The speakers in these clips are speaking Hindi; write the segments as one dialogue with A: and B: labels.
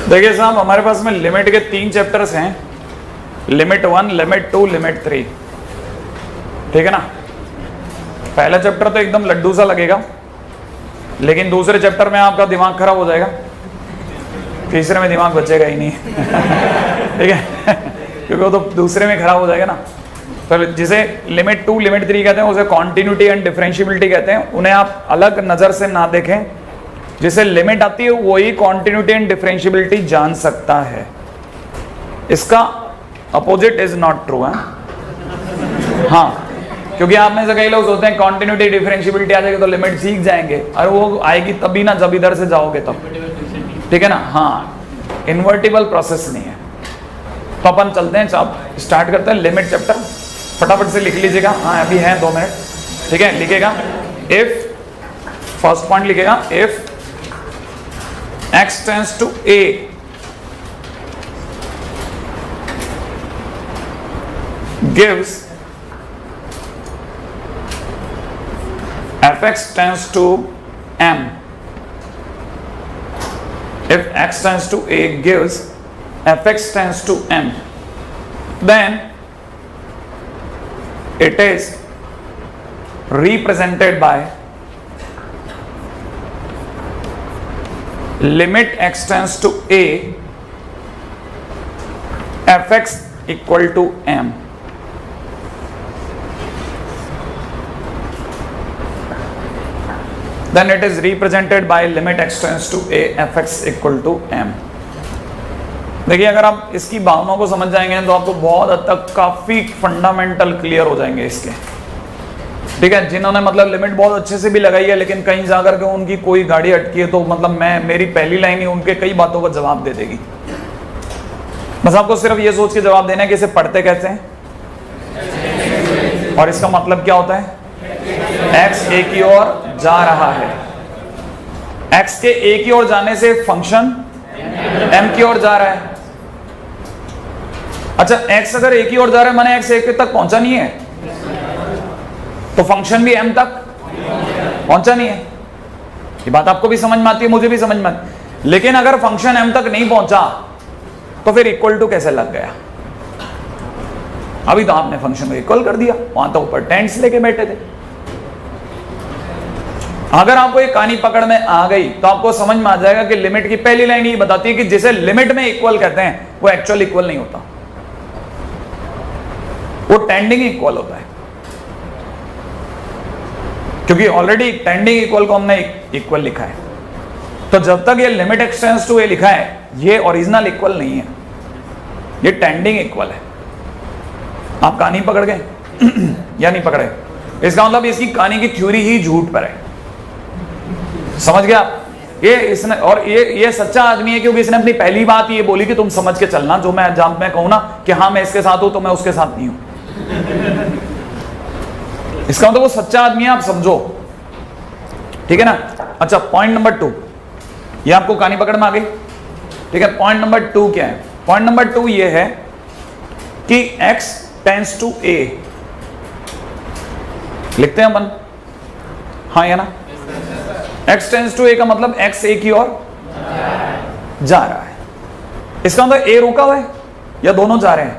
A: देखिए साहब, हमारे पास में लिमिट के 3 चैप्टर्स हैं, लिमिट 1, लिमिट 2, लिमिट 3। ठीक है ना। पहला चैप्टर तो एकदम लड्डू सा लगेगा, लेकिन दूसरे चैप्टर में आपका दिमाग खराब हो जाएगा, तीसरे में दिमाग बचेगा ही नहीं। ठीक है, क्योंकि वो तो दूसरे में खराब हो जाएगा ना। तो जिसे लिमिट 2, लिमिट 3 कहते हैं, उसे कॉन्टिन्यूटी एंड डिफरेंशियबिलिटी कहते हैं। उन्हें आप अलग नजर से ना देखें, जिसे लिमिट आती है वही कॉन्टिन्यूटी एंड डिफरेंशियबिलिटी जान सकता है। इसका अपोजिट इज नॉट ट्रू है। हाँ, क्योंकि आप में से कई लोग सोचते हैं कॉन्टिन्यूटी डिफरेंशियबिलिटी आ जाएगी तो लिमिट सीख जाएंगे, और वो आएगी तभी ना जब इधर से जाओगे तब। ठीक है ना। हाँ, इन्वर्टिबल प्रोसेस नहीं है। तो अपन चलते हैं, अब स्टार्ट करते हैं लिमिट चैप्टर। फटाफट से लिख लीजिएगा। हाँ, अभी है 2 मिनट। ठीक है, लिखेगा इफ, फर्स्ट पॉइंट लिखेगा if x tends to a gives fx tends to m. If x tends to a gives fx tends to m, then it is represented by limit x tends to a fx equal to m. Then it is represented by limit x tends to a fx equal to m. देखिए, अगर आप इसकी भावनाओं को समझ जाएंगे तो आपको बहुत हद तक काफी फंडामेंटल क्लियर हो जाएंगे इसके। ठीक है, जिन्होंने मतलब लिमिट बहुत अच्छे से भी लगाई है, लेकिन कहीं जाकर के उनकी कोई गाड़ी अटकी है, तो मतलब मेरी पहली लाइन ही उनके कई बातों का जवाब दे देगी। बस आपको सिर्फ ये सोच के जवाब देना है कि इसे पढ़ते कैसे हैं, और इसका मतलब क्या होता है। x a की ओर जा रहा है, x के a की ओर जाने से फंक्शन m की ओर जा रहा है। अच्छा, x अगर a की ओर जा रहा है माने x a तक पहुंचा नहीं है, तो फंक्शन भी m तक पहुंचा नहीं है। ये बात आपको भी समझ में आती है, मुझे भी समझ में आती है। लेकिन अगर फंक्शन m तक नहीं पहुंचा तो फिर इक्वल टू कैसे लग गया। अभी तो आपने फंक्शन को इक्वल कर दिया, वहां तो ऊपर टेंस लेके बैठे थे। अगर आपको ये कहानी पकड़ में आ गई तो आपको समझ में आ जाएगा कि लिमिट की पहली लाइन ये बताती है कि जिसे लिमिट में इक्वल कहते हैं वो एक्चुअल इक्वल नहीं होता, वो टेंडिंग इक्वल होता है। क्योंकि ऑलरेडी टेंडिंग इक्वल को हमने इक्वल लिखा है, तो जब तक ये limit x tends to a लिखा है, ये ओरिजिनल इक्वल नहीं है, ये टेंडिंग इक्वल है। आप कहानी पकड़ गए या नहीं पकड़े? इसका मतलब इसकी कहानी की थ्योरी ही झूठ पर है। समझ गया? ये इसने, और ये सच्चा आदमी है क्योंकि इसने अपनी पहली बात ये बोली कि तुम समझ के चलना, जो मैं जब मैं कहूं ना कि हाँ मैं इसके साथ हूं तो मैं उसके साथ नहीं हूं। इसका मतलब वो सच्चा आदमी है, आप समझो। ठीक है ना। अच्छा, पॉइंट नंबर 2, ये आपको कहानी पकड़ में आ गई। ठीक है, पॉइंट नंबर 2 क्या है? पॉइंट नंबर 2 ये है कि x टेंड्स टू a, लिखते हैं अपन, हाँ या ना। x टेंड्स टू a का मतलब x a की ओर जा रहा है। इसका मतलब a रुका हुआ है या दोनों जा रहे हैं?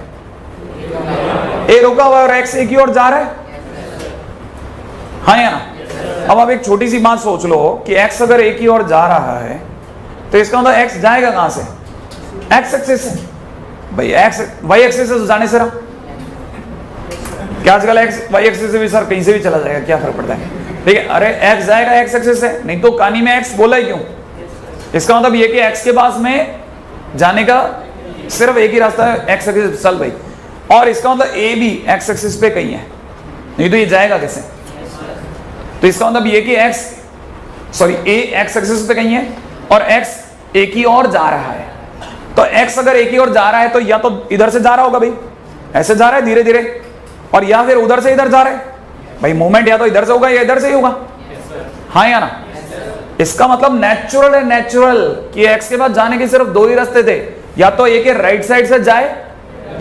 A: a रुका हुआ है और x a की ओर जा रहा है, हाँ या ना। अब आप एक छोटी सी बात सोच लो कि x अगर a की ओर जा रहा है तो इसका मतलब x जाएगा कहां से? x एक्सिस से। भाई x y एक्सिस से जाने से रहा, क्या आजकल x y एक्सिस से भी सर कहीं से भी चला जाएगा, क्या फर्क पड़ता है? ठीक है, अरे x जाएगा x एक्सिस से, नहीं तो कहानी में x बोला ही क्यों? इसका मतलब ये कि x के पास में जाने का सिर्फ एक ही रास्ता है, x एक्सिस चल भाई। और इसका मतलब a भी x एक्सिस पे कहीं है, नहीं तो ये जाएगा कैसे? तो इसका मतलब ये कि a x एक्सिस पे कहीं है और x a की ओर जा रहा है। तो x अगर a की ओर जा रहा है तो या तो इधर से जा रहा होगा भाई, ऐसे जा रहा है धीरे धीरे, और या फिर उधर से इधर जा रहा है भाई। मूवमेंट या तो इधर से होगा या इधर से ही होगा, हाँ या ना। इसका मतलब नेचुरल है, नेचुरल कि x के पास जाने के सिर्फ 2 ही रास्ते थे, या तो a के राइट साइड से जाए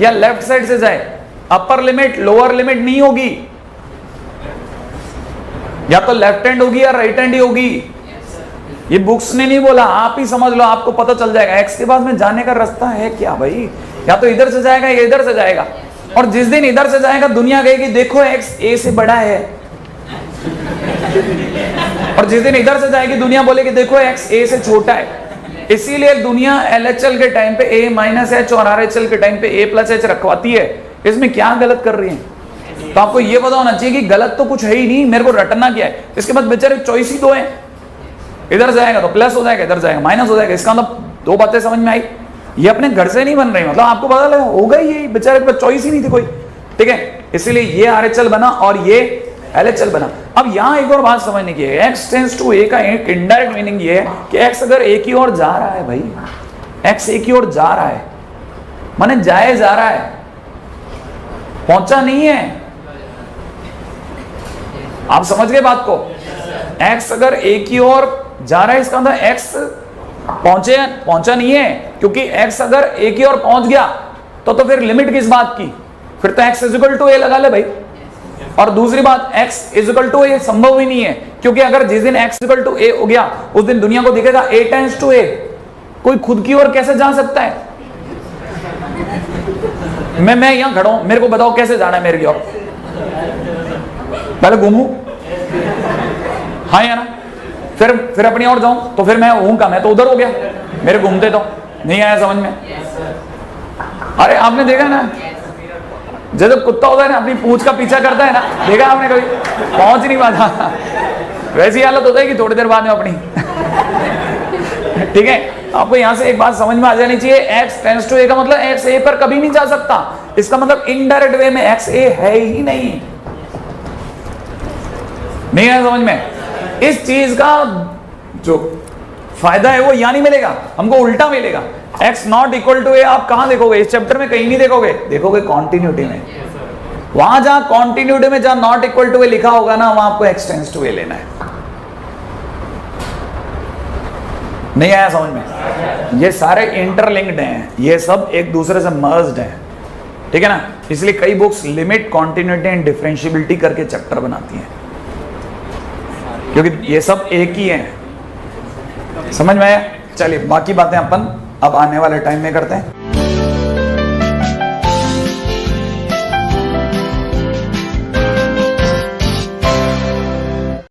A: या लेफ्ट साइड से जाए। अपर लिमिट लोअर लिमिट नहीं होगी, या तो लेफ्ट हैंड होगी या राइट हैंड ही होगी। ये बुक्स ने नहीं बोला, आप ही समझ लो, आपको पता चल जाएगा। एक्स के पास में जाने का रास्ता है क्या भाई? या तो इधर से जाएगा या इधर से जाएगा। और जिस दिन इधर से जाएगा दुनिया कहेगी देखो एक्स ए से बड़ा है, और जिस दिन इधर से जाएगी दुनिया बोलेगी देखो एक्स ए से छोटा है। इसीलिए दुनिया LHL के टाइम पे A माइनस एच और RHL के टाइम पे A प्लस एच रखवाती है। इसमें क्या गलत कर रही है? तो आपको ये पता होना चाहिए कि गलत तो कुछ है ही नहीं, मेरे को रटना क्या है। इसके बाद बेचारे चॉइस ही दो है, इधर जाएगा तो प्लस हो जाएगा, इधर जाएगा माइनस हो जाएगा। इसका मतलब दो बातें समझ में आई। ये अपने घर से नहीं बन रही, मतलब आपको पता लगा होगा ये बेचारे के पास चॉइस ही नहीं थी कोई, ठीक है। इसीलिए ये RHL बना और ये LHL बना। अब यहां एक और बात समझने की है, x टेंड्स टू a का एक इनडायरेक्ट मीनिंग ये है कि x अगर a की ओर जा रहा है भाई, x a की ओर जा रहा है माने जाए जा रहा है, पहुंचा नहीं है। आप समझ गए बात को? x अगर a की ओर जा रहा है इसका मतलब x पहुंचा नहीं है, क्योंकि x अगर a की ओर पहुंच गया तो फिर लिमिट किस बात की? फिर तो x इक्वल टू a लगा ले भाई। और दूसरी बात x इक्वल टू a संभव ही नहीं है, क्योंकि अगर जिस दिन x इक्वल टू a हो गया उस दिन दुनिया को दिखेगा a टेंड्स टू a। कोई खुद की ओर कैसे जा सकता है? मैं यहां खड़ा हूं, मेरे को बताओ कैसे जाना है मेरे की ओर? पहले घूमू, हाँ या ना? फिर अपनी ओर जाऊं तो फिर मैं हूं का, मैं तो उधर हो गया, मेरे घूमते तो नहीं आया समझ में। अरे आपने देखा ना, जब कुत्ता होता है ना अपनी पूंछ का पीछा करता है ना, देखा आपने कभी? पहुंच नहीं पाता। वैसी हालत होता है कि थोड़ी देर बाद में अपनी ठीक है। आपको यहां से एक बात समझ में आ जानी चाहिए, x टेंड्स टू a का मतलब x a पर कभी नहीं जा सकता। इसका मतलब इनडायरेक्ट वे में x a है ही नहीं है समझ में। इस चीज का जो फायदा है वो यहां नहीं मिलेगा, हमको उल्टा मिलेगा। x not equal to a आप कहां देखोगे? इस चैप्टर में कहीं नहीं देखोगे कॉन्टिन्यूटी में। वहां जहां कॉन्टिन्यूटी में जहां नॉट इक्वल टू a लिखा होगा ना, वहां आपको x टेंड्स टू a लेना है। नहीं आया समझ में? ये सारे इंटरलिंक्ड हैं, ये सब एक दूसरे से मर्ज्ड हैं, ठीक है ना। इसलिए कई books limit, continuity and differentiability करके चैप्टर बनाती हैं, क्योंकि ये सब एक ही हैं। समझ में आया? चलिए बाकी बातें अपन अब आने वाले टाइम में करते हैं।